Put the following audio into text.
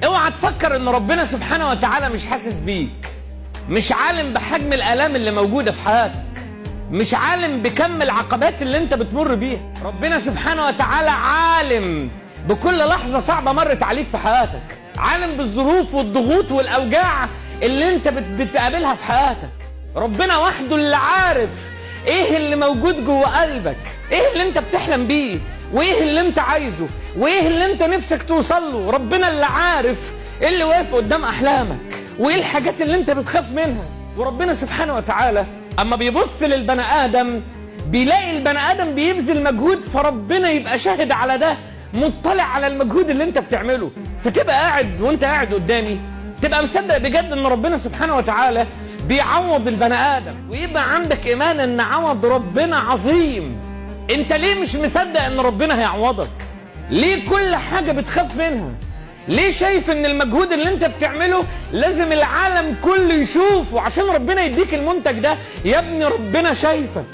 اوعى تفكر ان ربنا سبحانه وتعالى مش حاسس بيك، مش عالم بحجم الآلام اللي موجودة في حياتك، مش عالم بكم العقبات اللي انت بتمر بيها. ربنا سبحانه وتعالى عالم بكل لحظة صعبة مرت عليك في حياتك، عالم بالظروف والضغوط والأوجاع اللي انت بتقابلها في حياتك. ربنا وحده اللي عارف ايه اللي موجود جوه قلبك، ايه اللي انت بتحلم بيه، وايه اللي انت عايزه، وايه اللي انت نفسك توصل له. ربنا اللي عارف ايه اللي واقف قدام احلامك، وايه الحاجات اللي انت بتخاف منها. وربنا سبحانه وتعالى اما بيبص للبني ادم بيلاقي البني ادم بيبذل مجهود، فربنا يبقى شاهد على ده، مطلع على المجهود اللي انت بتعمله. فتبقى قاعد وانت قاعد قدامي تبقى مصدق بجد ان ربنا سبحانه وتعالى بيعوض البني ادم، ويبقى عندك ايمان ان عوض ربنا عظيم. انت ليه مش مصدق ان ربنا هيعوضك؟ ليه كل حاجة بتخاف منها؟ ليه شايف ان المجهود اللي انت بتعمله لازم العالم كله يشوفه عشان ربنا يديك المنتج ده؟ يا ابني ربنا شايفك.